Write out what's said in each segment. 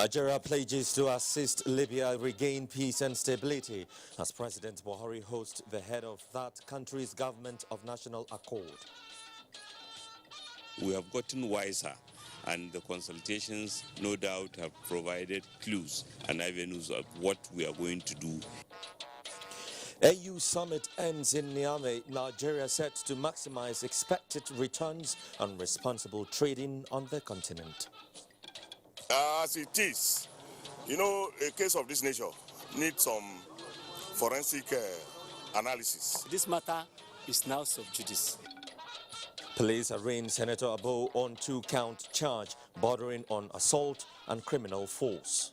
Nigeria pledges to assist Libya regain peace and stability as President Buhari hosts the head of that country's government of national accord. We have gotten wiser, and the consultations no doubt have provided clues and avenues of what we are going to do. AU summit ends in Niamey. Nigeria set to maximize expected returns on responsible trading on the continent. As it is, a case of this nature needs some forensic analysis. This matter is now sub judice. Police arraigned Senator Abo on 2-count charge bordering on assault and criminal force.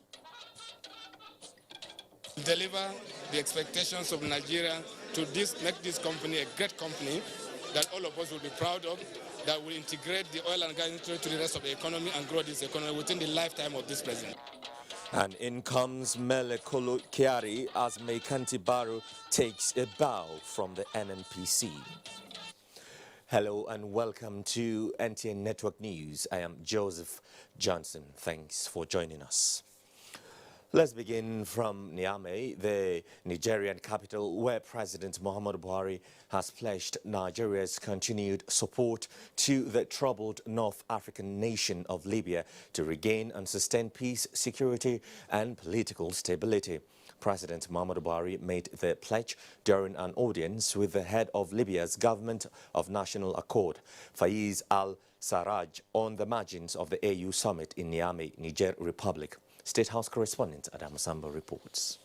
Deliver the expectations of Nigeria to make this company a great company that all of us will be proud of, that will integrate the oil and gas industry to the rest of the economy and grow this economy within the lifetime of this president. And in comes Mele Kolo Kiari as Meikanti Baru takes a bow from the NNPC. Hello and welcome to NTN Network News. I am Joseph Johnson. Thanks for joining us. Let's begin from Niamey, the Nigerian capital, where President Muhammadu Buhari has pledged Nigeria's continued support to the troubled North African nation of Libya to regain and sustain peace, security and political stability. President Muhammadu Buhari made the pledge during an audience with the head of Libya's government of national accord, Faiz al-Sarraj, on the margins of the AU summit in Niamey, Niger Republic. State House correspondent Adam Samba reports.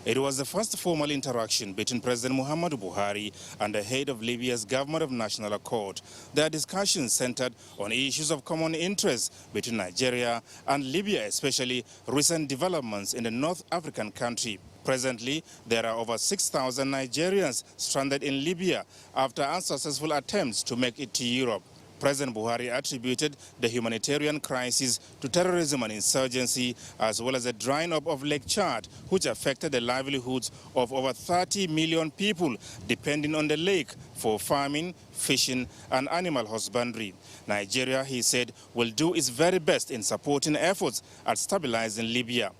It was the first formal interaction between President Muhammadu Buhari and the head of Libya's government of national accord. Their discussions centered on issues of common interest between Nigeria and Libya, especially recent developments in the North African country. Presently, there are over 6,000 Nigerians stranded in Libya after unsuccessful attempts to make it to Europe. President Buhari attributed the humanitarian crisis to terrorism and insurgency, as well as the drying up of Lake Chad, which affected the livelihoods of over 30 million people depending on the lake for farming, fishing and animal husbandry. Nigeria, he said, will do its very best in supporting efforts at stabilizing Libya.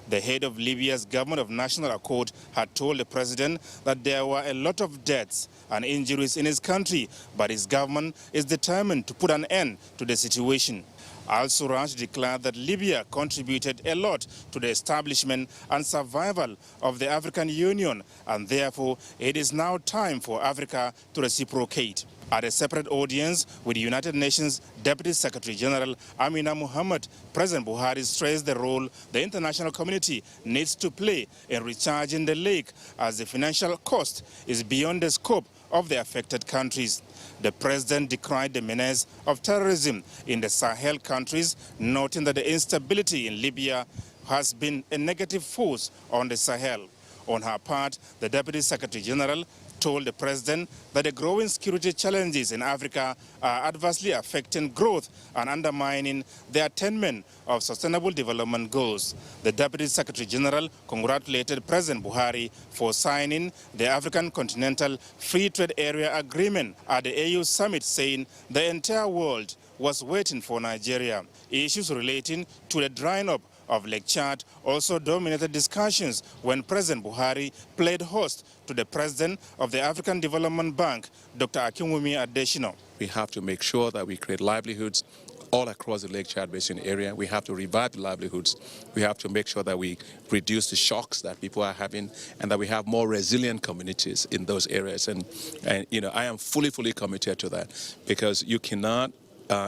The head of Libya's government of national accord had told the president that there were a lot of deaths and injuries in his country, but his government is determined to put an end to the situation. Al-Sarraj declared that Libya contributed a lot to the establishment and survival of the African Union, and therefore it is now time for Africa to reciprocate. At a separate audience with the United Nations Deputy Secretary General Amina Mohammed, President Buhari stressed the role the international community needs to play in recharging the lake, as the financial cost is beyond the scope of the affected countries. The president decried the menace of terrorism in the Sahel countries, noting that the instability in Libya has been a negative force on the Sahel. On her part, the Deputy Secretary General told the president that the growing security challenges in Africa are adversely affecting growth and undermining the attainment of sustainable development goals. The Deputy Secretary General congratulated President Buhari for signing the African Continental Free Trade Area Agreement at the AU summit, saying the entire world was waiting for Nigeria. Issues relating to the drying up of Lake Chad also dominated discussions when President Buhari played host to the president of the African Development Bank, Dr. Akinwumi Adesina. We have to make sure that we create livelihoods all across the Lake Chad Basin area. We have to revive the livelihoods. We have to make sure that we reduce the shocks that people are having and that we have more resilient communities in those areas. And I am fully committed to that, because you cannot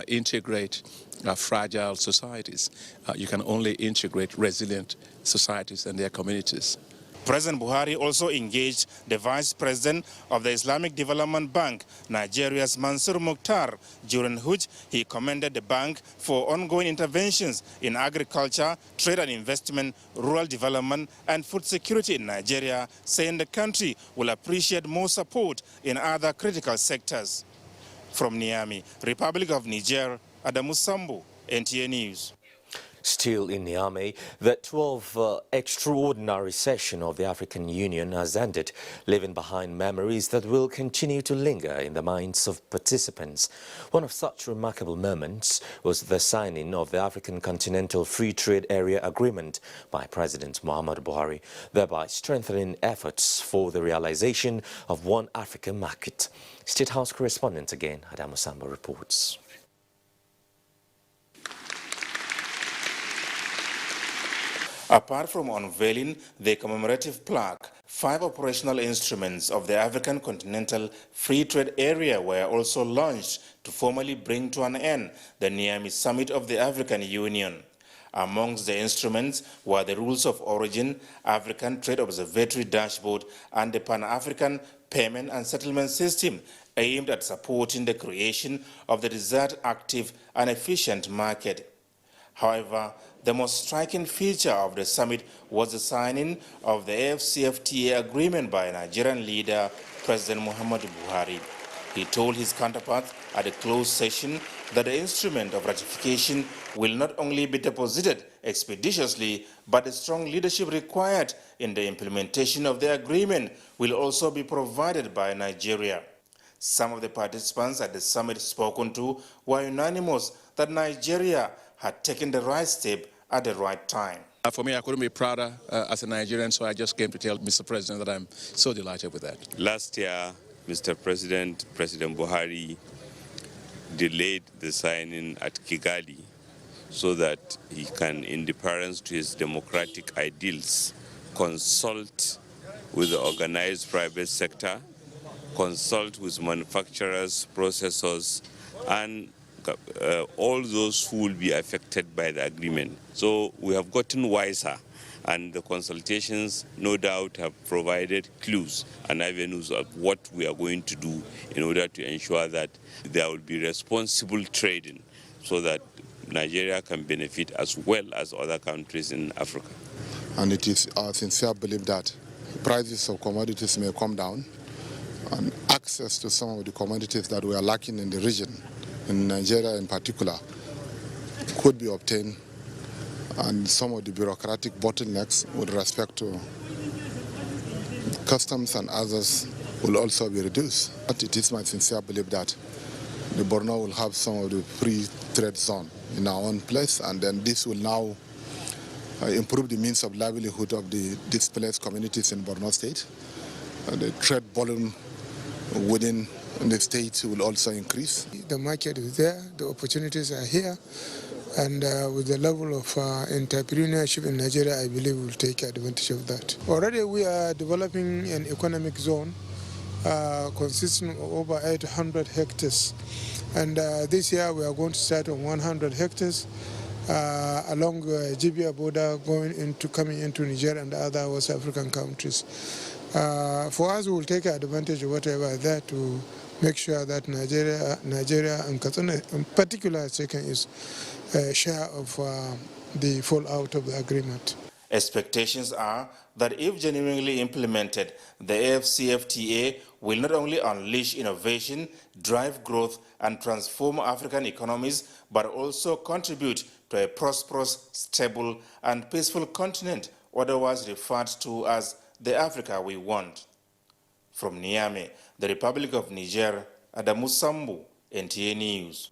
integrate fragile societies. You can only integrate resilient societies and their communities. President Buhari also engaged the Vice President of the Islamic Development Bank, Nigeria's Mansour Mukhtar, during which he commended the bank for ongoing interventions in agriculture, trade and investment, rural development and food security in Nigeria, saying the country will appreciate more support in other critical sectors. From Niamey, Republic of Niger, Adamu Sambo, NTA News. Still in Niamey, the 12th extraordinary session of the African Union has ended, leaving behind memories that will continue to linger in the minds of participants. One of such remarkable moments was the signing of the African Continental Free Trade Area Agreement by President Muhammadu Buhari, thereby strengthening efforts for the realization of one African market. State House correspondent again, Adamu Samba reports. Apart from unveiling the commemorative plaque, 5 operational instruments of the African Continental Free Trade Area were also launched to formally bring to an end the Niamey Summit of the African Union. Amongst the instruments were the Rules of Origin, African Trade Observatory Dashboard, and the Pan-African Payment and Settlement System, aimed at supporting the creation of the desired active and efficient market. However, the most striking feature of the summit was the signing of the AfCFTA agreement by Nigerian leader President Muhammadu Buhari. He told his counterparts at the closed session that the instrument of ratification will not only be deposited expeditiously, but the strong leadership required in the implementation of the agreement will also be provided by Nigeria. Some of the participants at the summit spoken to were unanimous that Nigeria had taken the right step at the right time. For me, I couldn't be prouder as a Nigerian, so I just came to tell Mr. President that I'm so delighted with that. Last year, Mr. President Buhari delayed the signing at Kigali so that he can, in deference to his democratic ideals, consult with the organized private sector, consult with manufacturers, processors, and all those who will be affected by the agreement. So we have gotten wiser, and the consultations no doubt have provided clues and avenues of what we are going to do in order to ensure that there will be responsible trading so that Nigeria can benefit as well as other countries in Africa. And it is our sincere belief that prices of commodities may come down and access to some of the commodities that we are lacking in the region, in Nigeria in particular, could be obtained, and some of the bureaucratic bottlenecks with respect to customs and others will also be reduced. But it is my sincere belief that the Borno will have some of the free trade zone in our own place, and then this will now improve the means of livelihood of the displaced communities in Borno State. The trade volume within the state will also increase. The market is there, the opportunities are here, and with the level of entrepreneurship in Nigeria, I believe we'll take advantage of that. Already we are developing an economic zone consisting of over 800 hectares, and this year we are going to start on 100 hectares along Libya border coming into Nigeria and other West African countries. For us, we will take advantage of whatever is there to make sure that Nigeria and Katsina in particular has taken its share of the fallout of the agreement. Expectations are that if genuinely implemented, the AfCFTA will not only unleash innovation, drive growth, and transform African economies, but also contribute to a prosperous, stable, and peaceful continent, otherwise referred to as the Africa we want. From Niamey, the Republic of Niger, Adamu Sambu, NTA News.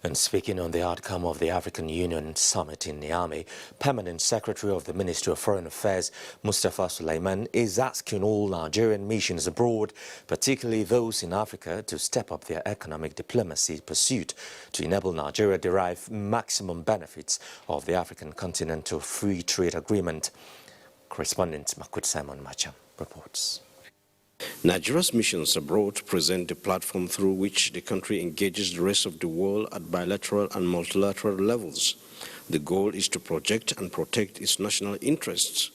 And speaking on the outcome of the African Union Summit in Niamey, Permanent Secretary of the Ministry of Foreign Affairs, Mustafa Sulaiman, is asking all Nigerian missions abroad, particularly those in Africa, to step up their economic diplomacy pursuit to enable Nigeria derive maximum benefits of the African Continental Free Trade Agreement. Correspondent Makut Simon Macham reports. Nigeria's missions abroad present the platform through which the country engages the rest of the world at bilateral and multilateral levels. The goal is to project and protect its national interests.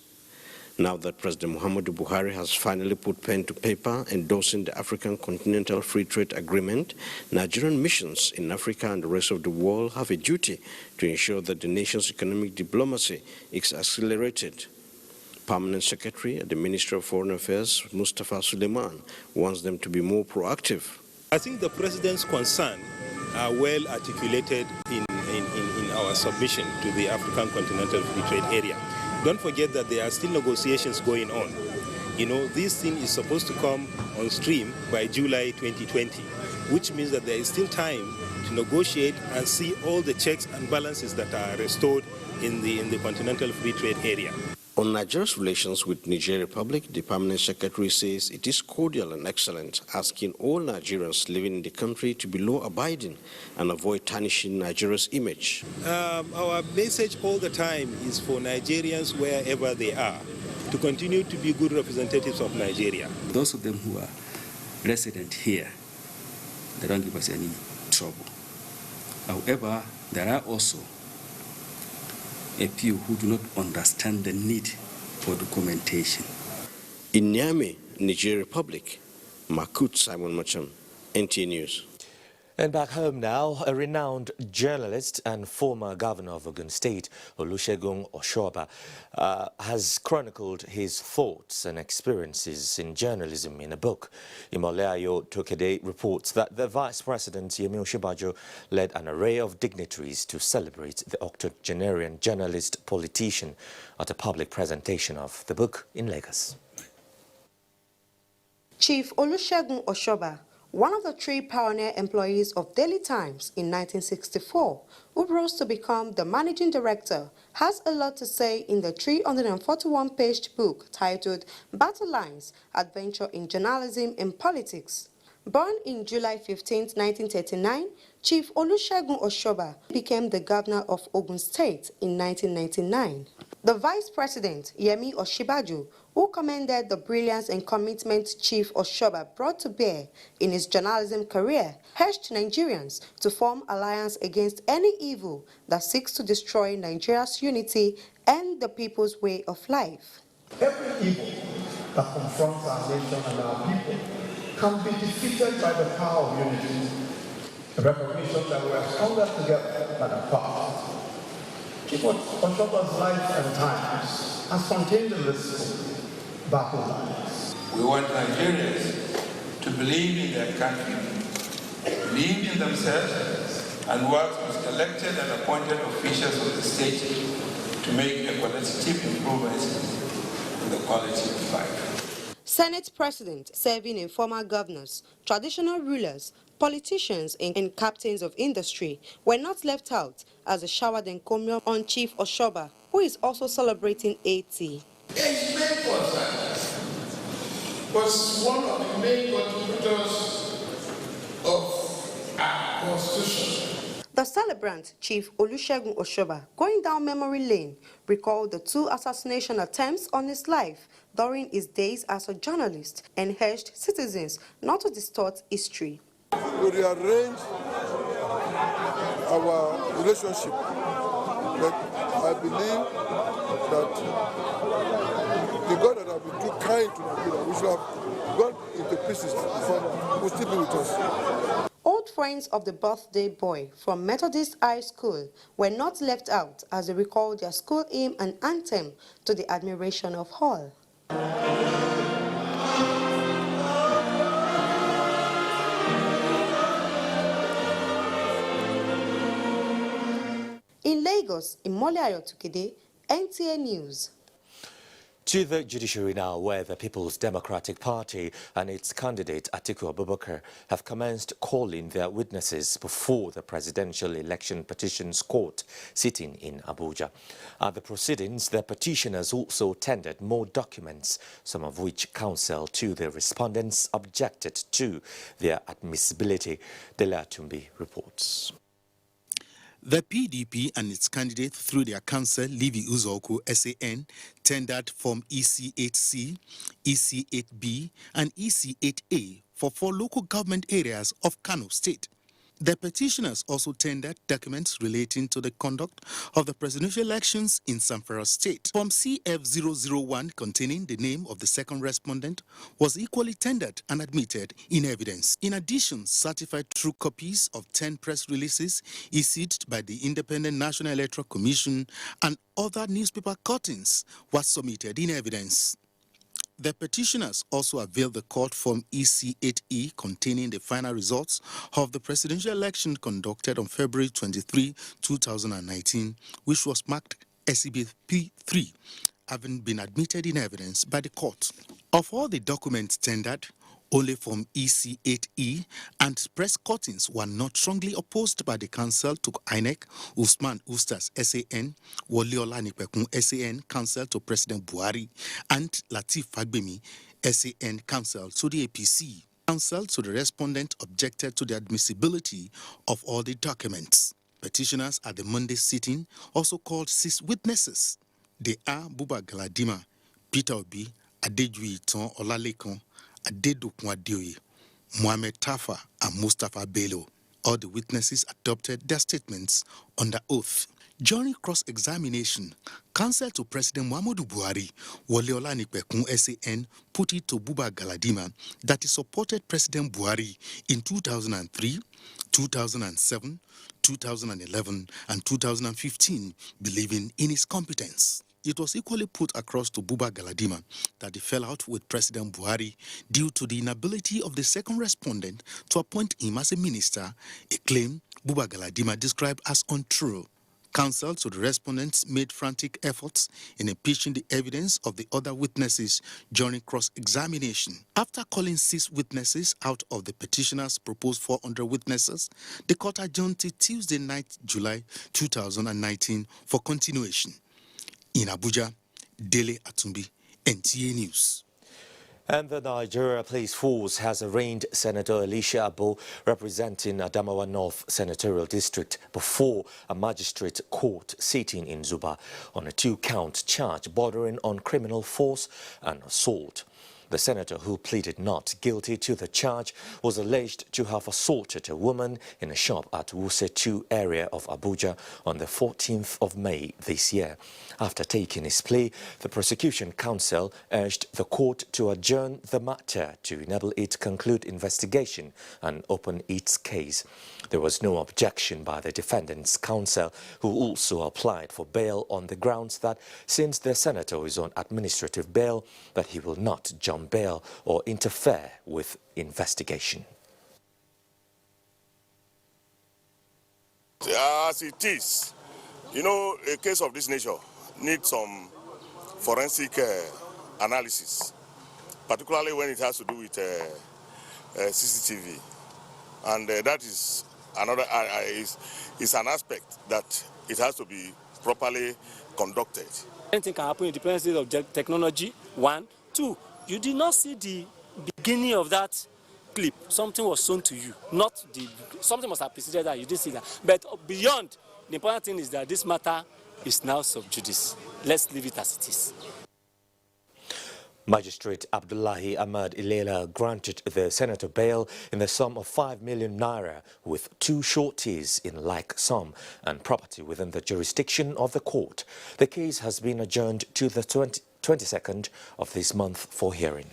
Now that President Muhammadu Buhari has finally put pen to paper endorsing the African Continental Free Trade Agreement, Nigerian missions in Africa and the rest of the world have a duty to ensure that the nation's economic diplomacy is accelerated. Permanent Secretary at the Ministry of Foreign Affairs, Mustafa Sulaiman, wants them to be more proactive. I think the President's concerns are well articulated in our submission to the African Continental Free Trade Area. Don't forget that there are still negotiations going on. You know, this thing is supposed to come on stream by July 2020, which means that there is still time to negotiate and see all the checks and balances that are restored in the Continental Free Trade Area. On Nigeria's relations with Niger Republic, the Permanent Secretary says it is cordial and excellent, asking all Nigerians living in the country to be law-abiding and avoid tarnishing Nigeria's image. Our message all the time is for Nigerians wherever they are to continue to be good representatives of Nigeria. Those of them who are resident here, they don't give us any trouble. However, there are also a few who do not understand the need for documentation. In Niamey, Niger Republic, Makut Simon Macham, NTA News. And back home now, a renowned journalist and former governor of Ogun State, Olusegun Oshoba, has chronicled his thoughts and experiences in journalism in a book. Imoleayo Tokede reports that the Vice President, Yemi Osinbajo, led an array of dignitaries to celebrate the octogenarian journalist politician at a public presentation of the book in Lagos. Chief Olusegun Oshoba, one of the 3 pioneer employees of Daily Times in 1964, who rose to become the managing director, has a lot to say in the 341-page book titled Battle Lines: Adventure in Journalism and Politics. Born in July 15, 1939, Chief Olusegun Oshoba became the governor of Ogun State in 1999. The Vice President, Yemi Osinbajo, who commended the brilliance and commitment Chief Oshoba brought to bear in his journalism career, urged Nigerians to form alliance against any evil that seeks to destroy Nigeria's unity and the people's way of life. Every evil that confronts our nation and our people can be defeated by the power of unity, the recognition that we are stronger together than apart. Chief Oshoba's life and times has contained a list of battle lines. We want Nigerians to believe in their country, believe in themselves, and work with elected and appointed officials of the state to make a qualitative improvement in the quality of life. Senate President, serving in former governors, traditional rulers, politicians and captains of industry were not left out as a showered encomium on Chief Oshoba, who is also celebrating 80. His main concern was one of the main contributors of our Constitution. The celebrant, Chief Olusegun Oshoba, going down memory lane, recalled the 2 assassination attempts on his life during his days as a journalist and urged citizens not to distort history. We rearrange our relationship, but I believe that the God that has been too kind to Nigeria, we should have gone into pieces before, will still be with us. Old friends of the birthday boy from Methodist High School were not left out as they recalled their school hymn and anthem to the admiration of all. In Lagos, Imoleayo Tokede, NTA News. To the judiciary now, where the People's Democratic Party and its candidate Atiku Abubakar have commenced calling their witnesses before the Presidential Election Petitions Court sitting in Abuja. At the proceedings, the petitioners also tendered more documents, some of which counsel to the respondents objected to their admissibility. Delatumbi reports. The PDP and its candidate through their counsel, Livy Uzoku, SAN, tendered Form EC8C, EC8B, and EC8A for 4 local government areas of Kano State. The petitioners also tendered documents relating to the conduct of the presidential elections in Zamfara State. Form CF001, containing the name of the second respondent, was equally tendered and admitted in evidence. In addition, certified true copies of 10 press releases issued by the Independent National Electoral Commission and other newspaper cuttings were submitted in evidence. The petitioners also availed the court Form EC8E containing the final results of the presidential election conducted on February 23, 2019, which was marked Exhibit P3, having been admitted in evidence by the court. Of all the documents tendered, only Form EC8E and press cuttings were not strongly opposed by the counsel to INEC, Usman Ustaz SAN, Wole Olanipekun SAN, counsel to President Buhari, and Lateef Fagbemi SAN, counsel to the APC. Counsel to the respondent objected to the admissibility of all the documents. Petitioners at the Monday sitting also called 6 witnesses. They are Buba Galadima, Peter Obi, Adejuyi Itan Olalekan, Adedokun Adeoye, Mohammed Tafa, and Mustafa Bello. All the witnesses adopted their statements under oath. During cross-examination, counsel to President Muhammadu Buhari, Wole Olanipekun SAN, put it to Buba Galadima that he supported President Buhari in 2003, 2007, 2011, and 2015, believing in his competence. It was equally put across to Buba Galadima that he fell out with President Buhari due to the inability of the second respondent to appoint him as a minister, a claim Buba Galadima described as untrue. Counsel to the respondents made frantic efforts in impeaching the evidence of the other witnesses during cross-examination. After calling 6 witnesses out of the petitioner's proposed 400 witnesses, the court adjourned till Tuesday night, July 2019 for continuation. In Abuja, Dele Atumbi, NTA News. And the Nigeria Police Force has arraigned Senator Elisha Abo, representing Adamawa North Senatorial District, before a magistrate court sitting in Zuba on a 2-count charge bordering on criminal force and assault. The senator, who pleaded not guilty to the charge, was alleged to have assaulted a woman in a shop at Wuse 2 area of Abuja on the 14th of May this year. After taking his plea, the prosecution counsel urged the court to adjourn the matter to enable it to conclude investigation and open its case. There was no objection by the defendant's counsel, who also applied for bail on the grounds that since the senator is on administrative bail, that he will not jump bail or interfere with investigation. As it is, a case of this nature needs some forensic analysis, particularly when it has to do with CCTV, and that is another is an aspect that it has to be properly conducted. Anything can happen independently of technology. 1, 2. You did not see the beginning of that clip. Something was shown to you, something must have preceded that. You didn't see that. But beyond, the important thing is that this matter is now sub judice. Let's leave it as it is. Magistrate Abdullahi Ahmad Ilela granted the senator bail in the sum of 5 million naira with 2 sureties in like sum and property within the jurisdiction of the court. The case has been adjourned to the 22nd of this month for hearing.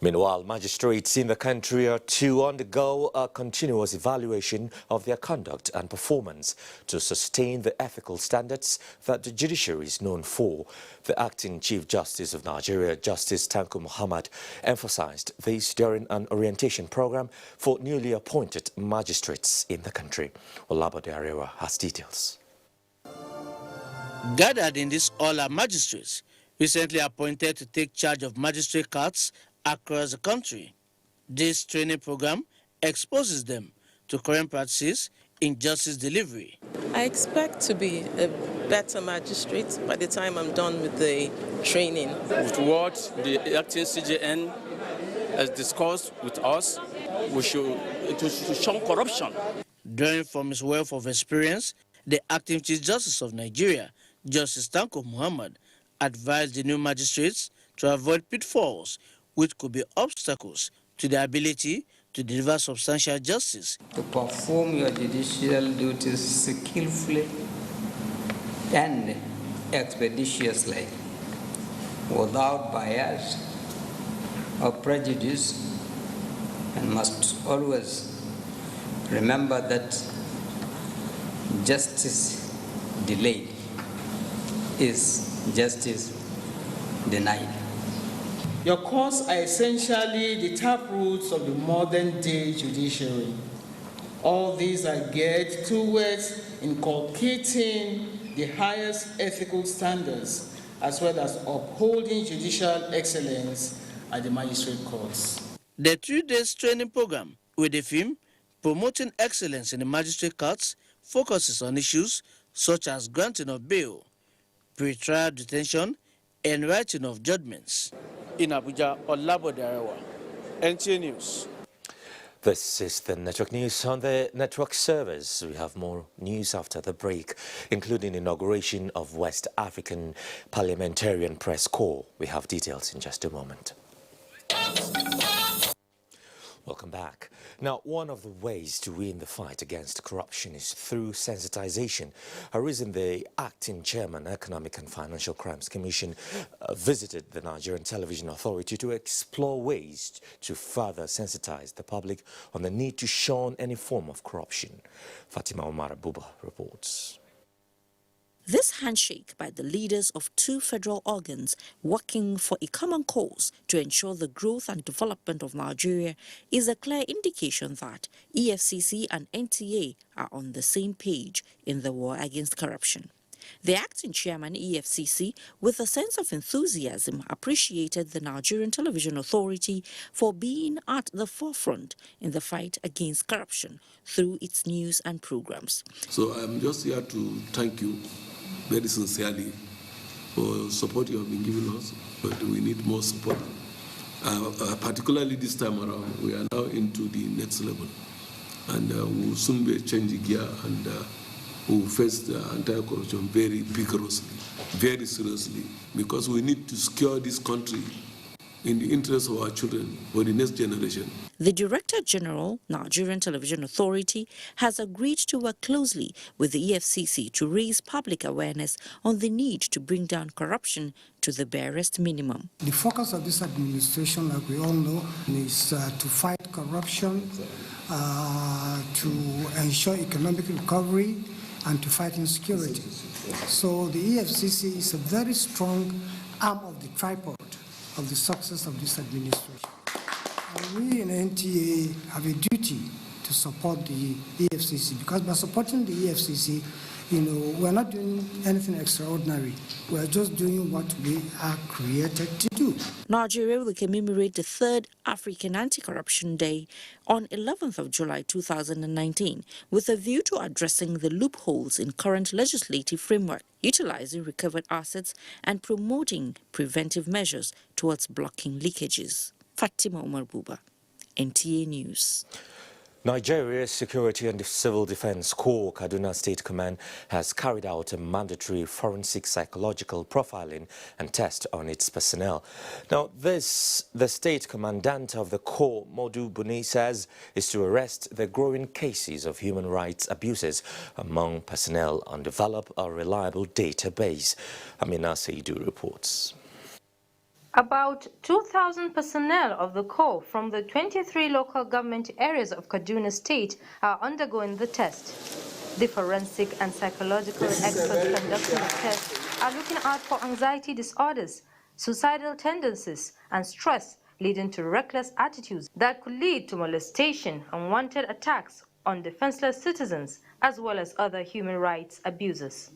Meanwhile, magistrates in the country are to undergo a continuous evaluation of their conduct and performance to sustain the ethical standards that the judiciary is known for. The acting Chief Justice of Nigeria, Justice Tanko Muhammad, emphasized this during an orientation program for newly appointed magistrates in the country. Olabode Arewa has details. Gathered in this all are magistrates recently appointed to take charge of magistrate courts across the country. This training program exposes them to current practices in justice delivery. I expect to be a better magistrate by the time I'm done with the training. With what the acting CJN has discussed with us, it should shun corruption. Drawing from his wealth of experience, the acting Chief Justice of Nigeria, Justice Tanko Muhammad, advised the new magistrates to avoid pitfalls which could be obstacles to their ability to deliver substantial justice. To perform your judicial duties skillfully and expeditiously, without bias or prejudice, and must always remember that justice delayed is justice denied. Your courts are essentially the taproots of the modern-day judiciary. All these are geared towards inculcating the highest ethical standards, as well as upholding judicial excellence at the magistrate courts. The 3 days training program with the theme Promoting Excellence in the Magistrate Courts focuses on issues such as granting of bail, pre-trial detention, and writing of judgments. In Abuja, Olabode, NTA News. This is the network news on the network servers. We have more news after the break, including inauguration of West African Parliamentarian Press Corps. We have details in just a moment. Welcome back. Now, one of the ways to win the fight against corruption is through sensitization. A reason the acting chairman, Economic and Financial Crimes Commission, visited the Nigerian Television Authority to explore ways to further sensitize the public on the need to shun any form of corruption. Fatima Omar Abuba reports. This handshake by the leaders of 2 federal organs working for a common cause to ensure the growth and development of Nigeria is a clear indication that EFCC and NTA are on the same page in the war against corruption. The acting chairman, EFCC, with a sense of enthusiasm, appreciated the Nigerian Television Authority for being at the forefront in the fight against corruption through its news and programs. So I'm just here to thank you very sincerely for support you have been giving us, but we need more support. Particularly this time around, we are now into the next level, and we will soon be changing gear, and we will face the anti-corruption very vigorously, very seriously, because we need to secure this country in the interest of our children for the next generation. The Director General, Nigerian Television Authority, has agreed to work closely with the EFCC to raise public awareness on the need to bring down corruption to the barest minimum. The focus of this administration, like we all know, is to fight corruption, to ensure economic recovery, and to fight insecurity. So the EFCC is a very strong arm of the tripod of the success of this administration. And we in NTA have a duty to support the EFCC, because by supporting the EFCC, we're not doing anything extraordinary. We're just doing what we are created to do. Nigeria will commemorate the 3rd African Anti-Corruption Day on 11th of July 2019 with a view to addressing the loopholes in current legislative framework, utilizing recovered assets and promoting preventive measures towards blocking leakages. Fatima Omar Buba, NTA News. Nigeria's Security and Civil Defense Corps, Kaduna State Command, has carried out a mandatory forensic psychological profiling and test on its personnel. Now, the State Commandant of the Corps, Modu Buni, says is to arrest the growing cases of human rights abuses among personnel and develop a reliable database. Amina Seidu reports. About 2,000 personnel of the Corps from the 23 local government areas of Kaduna State are undergoing the test. The forensic and psychological experts conducting the test are looking out for anxiety disorders, suicidal tendencies, and stress leading to reckless attitudes that could lead to molestation and unwanted attacks on defenseless citizens, as well as other human rights abuses.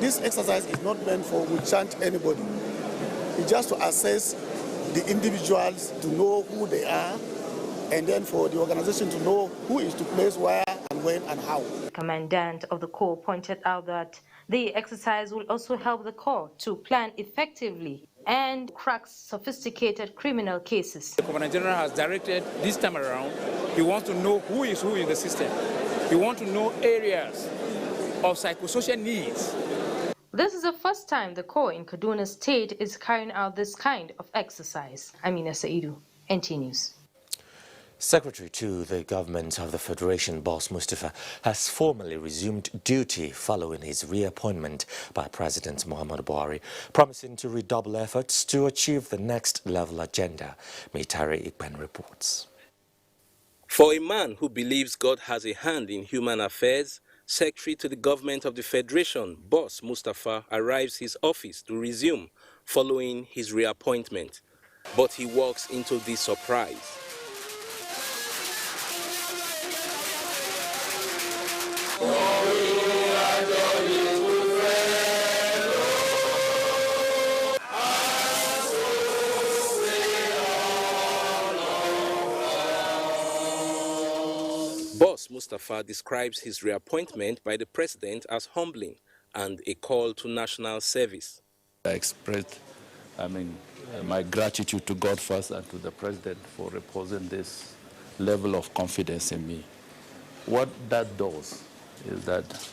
This exercise is not meant for we chant anybody. It's just to assess the individuals, to know who they are, and then for the organization to know who is to place where and when and how. The commandant of the Corps pointed out that the exercise will also help the Corps to plan effectively and crack sophisticated criminal cases. The Commandant General has directed this time around, he wants to know who is who in the system. He wants to know areas of psychosocial needs. This is the first time the Corps in Kaduna State is carrying out this kind of exercise. Amina Saidu, NT News. Secretary to the Government of the Federation, Boss Mustafa, has formally resumed duty following his reappointment by President Muhammadu Buhari, promising to redouble efforts to achieve the next level agenda. Meitare Ikpen reports. For a man who believes God has a hand in human affairs, Secretary to the Government of the Federation, Boss Mustafa, arrives his office to resume following his reappointment. But he walks into this surprise. Boss Mustafa describes his reappointment by the president as humbling and a call to national service. I expressed, my gratitude to God first and to the president for reposing this level of confidence in me. What that does is that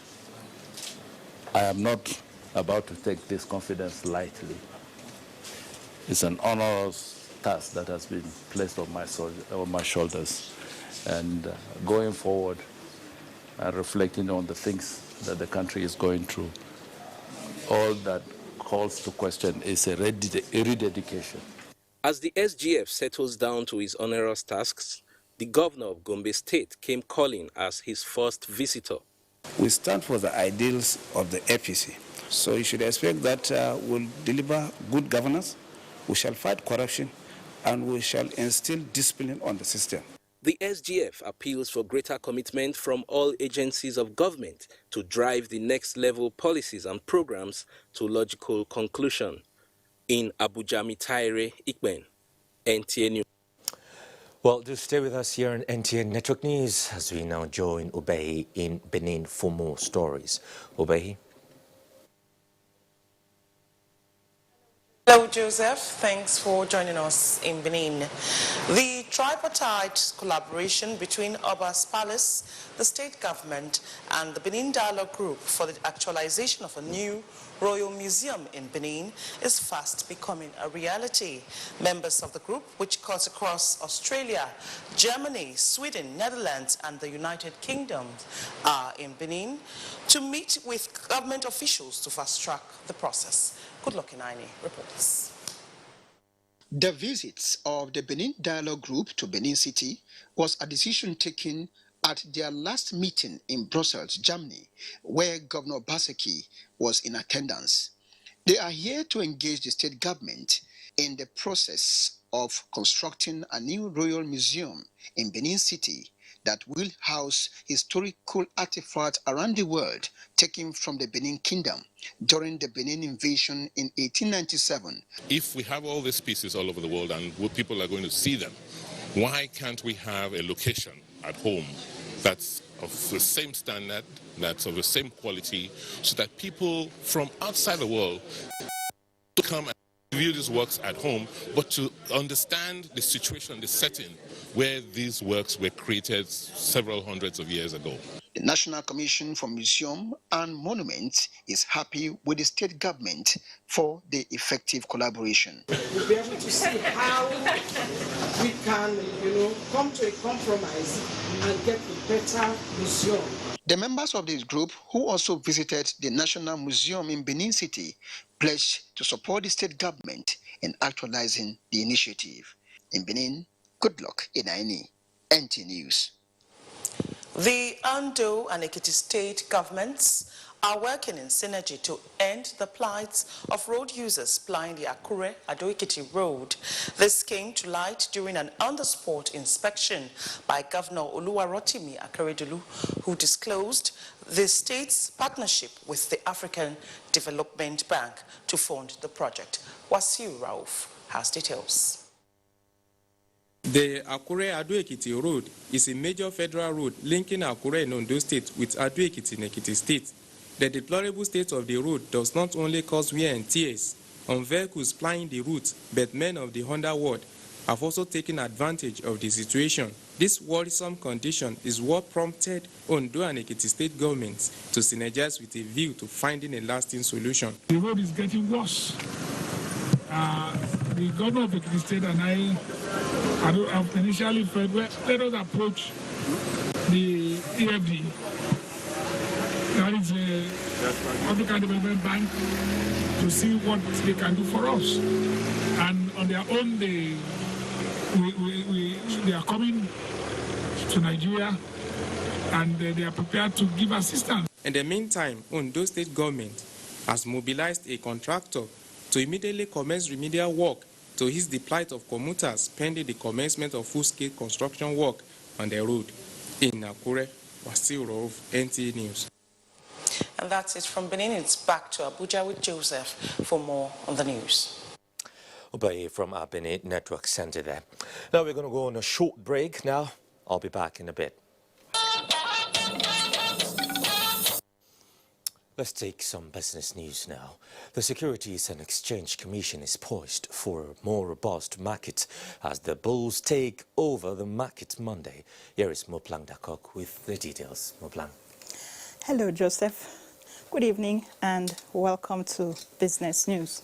I am not about to take this confidence lightly. It's an onerous task that has been placed on my shoulders. And going forward and reflecting on the things that the country is going through, all that calls to question is a rededication. As the SGF settles down to his onerous tasks, the governor of Gombe State came calling as his first visitor. We stand for the ideals of the APC. So you should expect that we'll deliver good governance, we shall fight corruption, and we shall instill discipline on the system. The SGF appeals for greater commitment from all agencies of government to drive the next level policies and programs to logical conclusion. In Abuja, Mitaire Ikben, NTA News. Well, do stay with us here on NTN Network News as we now join Obey in Benin for more stories. Obey. Hello, Joseph. Thanks for joining us in Benin. The tripartite collaboration between Oba's Palace, the state government, and the Benin Dialogue Group for the actualization of a new Royal Museum in Benin is fast becoming a reality. Members of the group, which cuts across Australia, Germany, Sweden, Netherlands, and the United Kingdom, are in Benin to meet with government officials to fast-track the process. Good luck, Inaini reports. The visits of the Benin Dialogue Group to Benin City was a decision taken at their last meeting in Brussels, Germany, where Governor Baseki was in attendance. They are here to engage the state government in the process of constructing a new royal museum in Benin City that will house historical artifacts around the world taken from the Benin Kingdom during the Benin invasion in 1897. If we have all these pieces all over the world and people are going to see them, why can't we have a location at home that's of the same standard, that's of the same quality, so that people from outside the world come and view these works at home, but to understand the situation, the setting where these works were created several hundreds of years ago. The National Commission for Museum and Monuments is happy with the state government for the effective collaboration. We'll be able to see how we can, come to a compromise and get a better museum. The members of this group, who also visited the National Museum in Benin City, pledged to support the state government in actualizing the initiative. In Benin, good luck, Inaini, NT News. The Ando and Ekiti state governments are working in synergy to end the plight of road users plying the Akure-Ado-Ekiti road. This came to light during an on-the-spot inspection by Governor Oluwarotimi Akeredolu, who disclosed the state's partnership with the African Development Bank to fund the project. Wasiu Rauf has details. The Akure-Ado-Ekiti road is a major federal road linking Akure in Ondo State with Ado-Ekiti in Ekiti State. The deplorable state of the road does not only cause wear and tears on vehicles plying the route, but men of the underworld have also taken advantage of the situation. This worrisome condition is what prompted Ondo and Ekiti state governments to synergize with a view to finding a lasting solution. The road is getting worse. The governor of Ekiti State and I have initially said, well, let us approach the EFD, that is the African Development Bank, to see what they can do for us. And on their own, they are coming to Nigeria and they are prepared to give assistance. In the meantime, Ondo State government has mobilized a contractor to immediately commence remedial work to ease the plight of commuters pending the commencement of full-scale construction work on the road. In Akure, Wasil Rov, NTA News. And that's it from Benin. It's back to Abuja with Joseph for more on the news. Obey from our Benin Network Center there. Now we're going to go on a short break now. I'll be back in a bit. Let's take some business news now. The Securities and Exchange Commission is poised for a more robust market as the bulls take over the market Monday. Here is Moplang Dakok with the details. Moplang. Hello, Joseph. Good evening and welcome to Business News.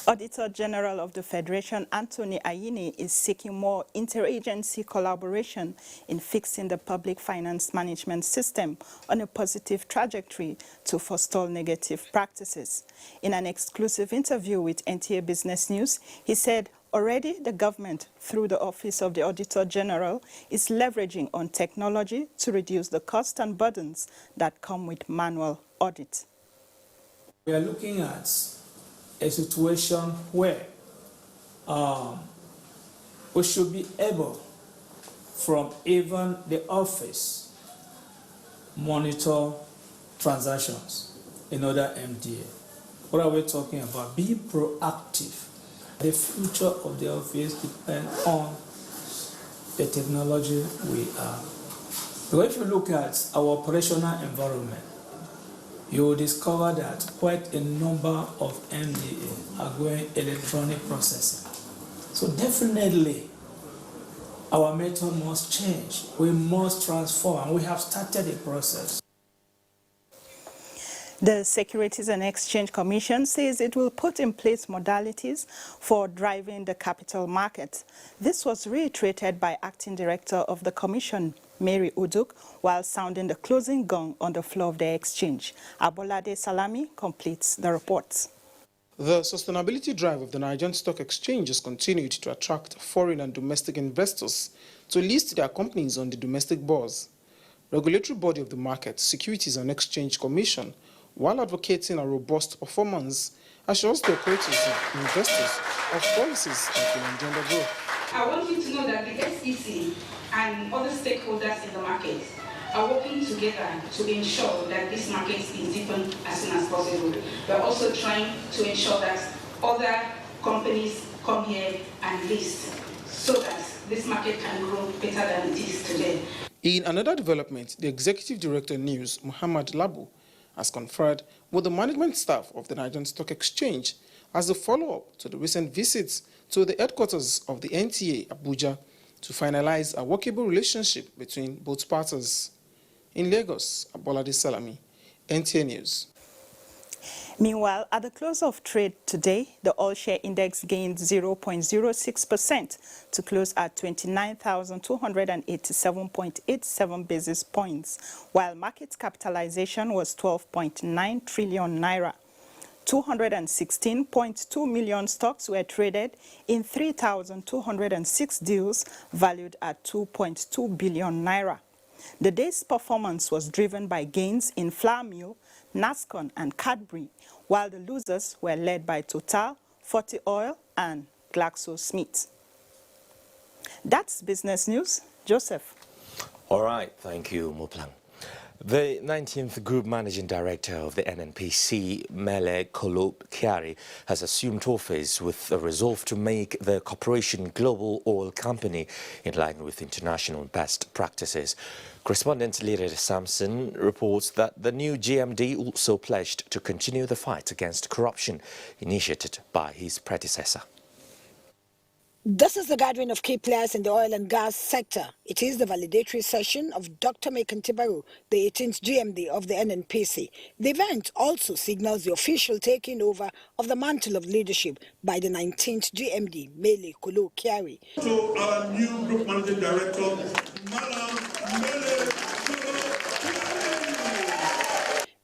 Auditor General of the Federation, Anthony Ayini, is seeking more interagency collaboration in fixing the public finance management system on a positive trajectory to forestall negative practices. In an exclusive interview with NTA Business News, he said already the government, through the Office of the Auditor General, is leveraging on technology to reduce the costs and burdens that come with manual audit. We are looking at a situation where we should be able, from even the office, monitor transactions in other MDA. What are we talking about? Be proactive. The future of the office depends on the technology we are. But if you look at our operational environment, you will discover that quite a number of MDA are going electronic processing. So definitely, our method must change. We must transform, and we have started the process. The Securities and Exchange Commission says it will put in place modalities for driving the capital market. This was reiterated by Acting Director of the Commission, Mary Uduk, while sounding the closing gong on the floor of the exchange. Abolade Salami completes the report. The sustainability drive of the Nigerian Stock Exchange has continued to attract foreign and domestic investors to list their companies on the domestic bourse. Regulatory body of the market, Securities and Exchange Commission, while advocating a robust performance, assures the operators and investors of policies that will engender growth. I want you to know that the SEC and other stakeholders in the market are working together to ensure that this market is deepened as soon as possible. We're also trying to ensure that other companies come here and list so that this market can grow better than it is today. In another development, the Executive Director News, Muhammad Labu, has conferred with the management staff of the Nigerian Stock Exchange as a follow-up to the recent visits to the headquarters of the NTA, Abuja, to finalize a workable relationship between both parties. In Lagos, Abolade Salami, NTA News. Meanwhile, at the close of trade today, the all-share index gained 0.06% to close at 29,287.87 basis points, while market capitalization was 12.9 trillion naira. 216.2 million stocks were traded in 3,206 deals valued at 2.2 billion naira. The day's performance was driven by gains in flour mill, Nascon and Cadbury, while the losers were led by Total, Forty Oil and GlaxoSmith. That's business news. Joseph. All right, thank you, Moplang. The 19th Group Managing Director of the NNPC, Mele Kyari, has assumed office with a resolve to make the corporation global oil company in line with international best practices. Correspondent Lira Samson reports that the new GMD also pledged to continue the fight against corruption initiated by his predecessor. This is the gathering of key players in the oil and gas sector. It is the validatory session of Dr. Mekanti Baru, the 18th GMD of the NNPC. The event also signals the official taking over of the mantle of leadership by the 19th GMD, Mele Kyari. To our new Group Managing Director, Madam Mele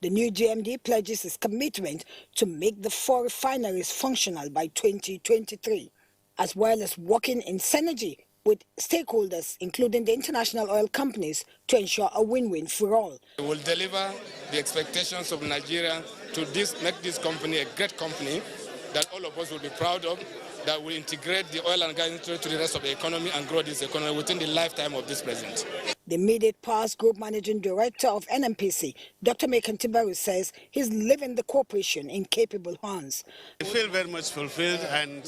The new GMD pledges his commitment to make the 4 refineries functional by 2023. As well as working in synergy with stakeholders, including the international oil companies, to ensure a win-win for all. We will deliver the expectations of Nigeria to make this company a great company that all of us will be proud of, that will integrate the oil and gas industry to the rest of the economy and grow this economy within the lifetime of this president. The immediate past Group Managing Director of NNPC, Dr. Mekan Tibaru, says he's leaving the corporation in capable hands. I feel very much fulfilled, and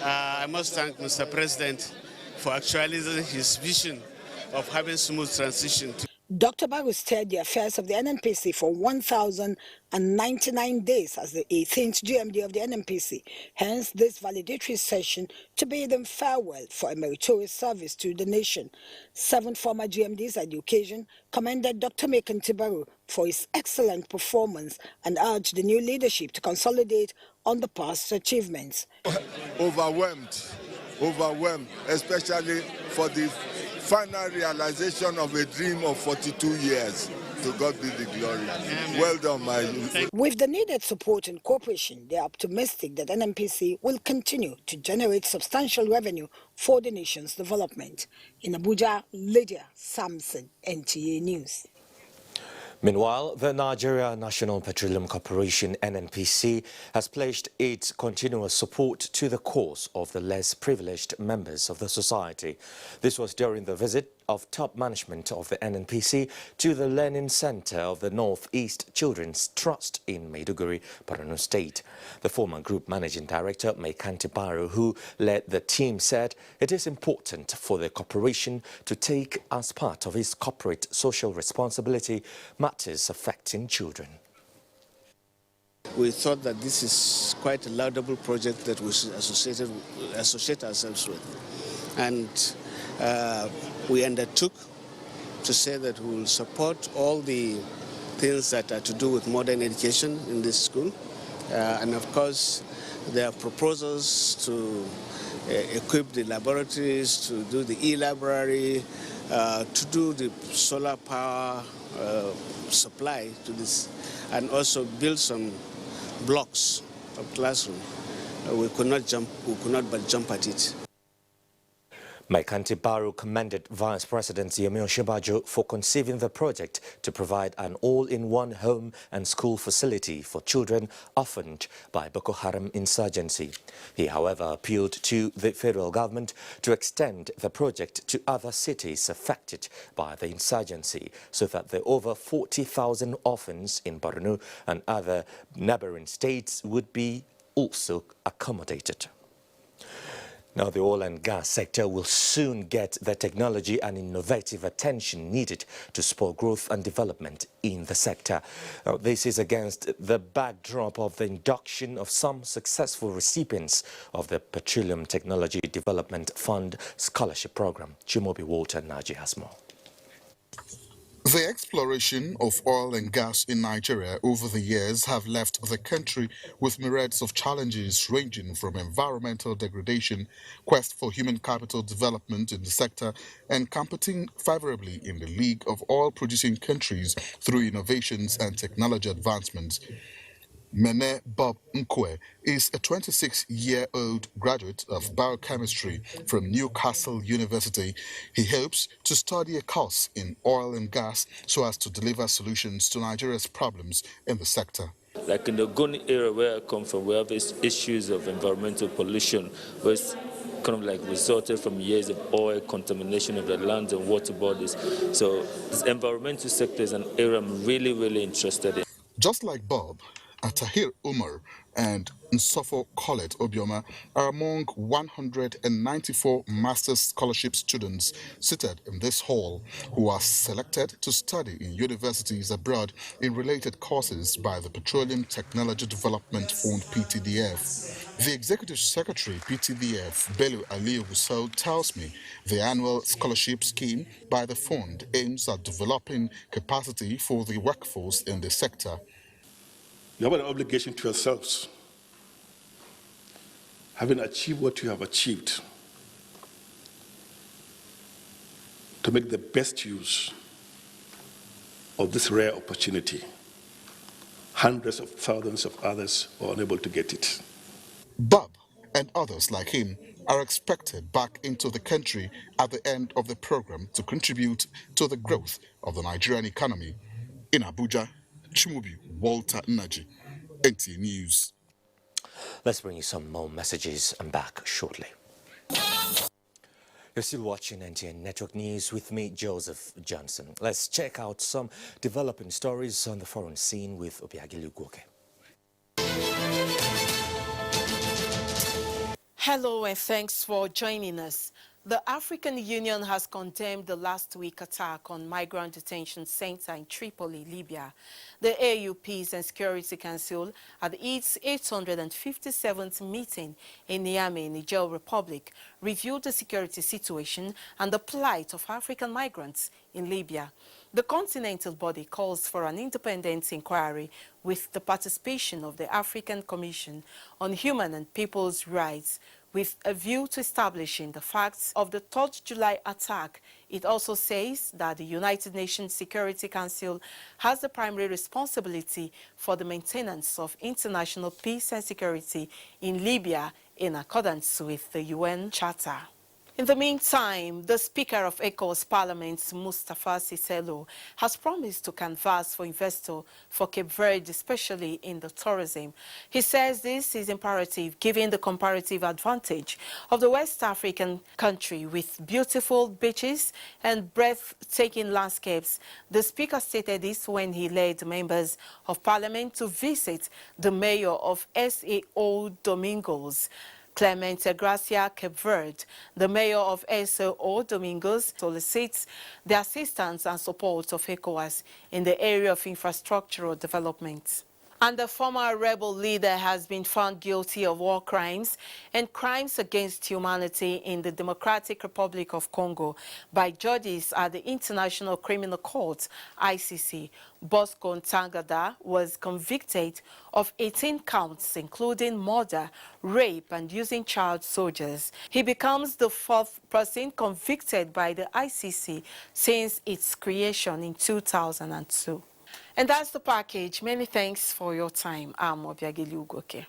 I must thank Mr. President for actualizing his vision of having smooth transition. Dr. Baru steered the affairs of the NNPC for 1,099 days as the 18th GMD of the NNPC, hence this validatory session to bid him farewell for a meritorious service to the nation. 7 former GMDs at the occasion commended Dr. Mekan Tibaru for his excellent performance and urged the new leadership to consolidate on the past achievements. Overwhelmed, especially for the final realization of a dream of 42 years. To God be the glory. Well done, my... With the needed support and cooperation, they are optimistic that NNPC will continue to generate substantial revenue for the nation's development. In Abuja, Lydia Samson, NTA News. Meanwhile, the Nigeria National Petroleum Corporation, NNPC, has pledged its continuous support to the cause of the less privileged members of the society. This was during the visit of top management of the NNPC to the Learning Center of the Northeast Children's Trust in Maiduguri, Borno State. The former Group Managing Director, Mekanti Baru, who led the team, said it is important for the corporation to take as part of its corporate social responsibility matters affecting children. We thought that this is quite a laudable project that we should associate ourselves with. And we undertook to say that we will support all the things that are to do with modern education in this school. And of course, there are proposals to equip the laboratories, to do the e-library, to do the solar power supply to this, and also build some blocks of classroom. We could not but jump at it. Mekanti Baru commended Vice President Yemi Osinbajo for conceiving the project to provide an all-in-one home and school facility for children orphaned by Boko Haram insurgency. He, however, appealed to the federal government to extend the project to other cities affected by the insurgency so that the over 40,000 orphans in Borno and other neighboring states would be also accommodated. Now, the oil and gas sector will soon get the technology and innovative attention needed to support growth and development in the sector. Now, this is against the backdrop of the induction of some successful recipients of the Petroleum Technology Development Fund Scholarship Program. Chimobi Walter Naji has more. The exploration of oil and gas in Nigeria over the years have left the country with myriads of challenges ranging from environmental degradation, quest for human capital development in the sector, and competing favorably in the league of oil-producing countries through innovations and technology advancements. Mene Bob Nkwe is a 26-year-old graduate of biochemistry from Newcastle University. He hopes to study a course in oil and gas so as to deliver solutions to Nigeria's problems in the sector. Like in the Goni area where I come from, we have issues of environmental pollution, where it's kind of like resulted from years of oil contamination of the land and water bodies. So this environmental sector is an area I'm really interested in. Just like Bob, Tahir Umar and Nsofo Khaled Obioma are among 194 master's scholarship students seated in this hall who are selected to study in universities abroad in related courses by the Petroleum Technology Development Fund PTDF. The Executive Secretary PTDF, Bello Aliyu Gusau, tells me the annual scholarship scheme by the fund aims at developing capacity for the workforce in the sector. You have an obligation to yourselves, having achieved what you have achieved, to make the best use of this rare opportunity. Hundreds of thousands of others are unable to get it. Bob and others like him are expected back into the country at the end of the program to contribute to the growth of the Nigerian economy. In Abuja, Chimobi Walter Naji, NTA News. Let's bring you some more messages. I'm back shortly. You're still watching NTN Network News with me, Joseph Johnson. Let's check out some developing stories on the foreign scene with Obiageli Ugwoke. Hello and thanks for joining us. The African Union has condemned the last week attack on migrant detention center in Tripoli, Libya. The AU Peace and Security Council at its 857th meeting in Niamey, Niger Republic, reviewed the security situation and the plight of African migrants in Libya. The continental body calls for an independent inquiry with the participation of the African Commission on Human and People's Rights, with a view to establishing the facts of the 3rd July attack. It also says that the United Nations Security Council has the primary responsibility for the maintenance of international peace and security in Libya in accordance with the UN Charter. In the meantime, the Speaker of ECOWAS Parliament, Mustafa Siselo, has promised to canvass for investors for Cape Verde, especially in the tourism. He says this is imperative given the comparative advantage of the West African country with beautiful beaches and breathtaking landscapes. The Speaker stated this when he led members of Parliament to visit the mayor of Sao Domingos, Clemente Gracia Cape Verde. The mayor of Sao Domingos solicits the assistance and support of ECOWAS in the area of infrastructural development. And the former rebel leader has been found guilty of war crimes and crimes against humanity in the Democratic Republic of Congo by judges at the International Criminal Court, ICC. Bosco Ntaganda was convicted of 18 counts, including murder, rape, and using child soldiers. He becomes the 4th person convicted by the ICC since its creation in 2002. And that's the package. Many thanks for your time. I'm Obiageli Ugwoke.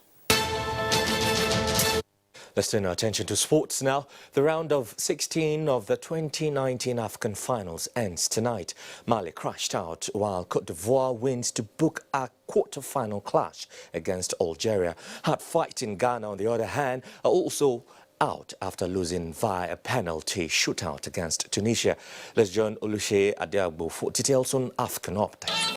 Let's turn our attention to sports now. The round of 16 of the 2019 African finals ends tonight. Mali crashed out while Cote d'Ivoire wins to book a quarter-final clash against Algeria. Hard fight in Ghana, on the other hand, are also out after losing via a penalty shootout against Tunisia. Let's join Olusegun Adiagbo for details on African update.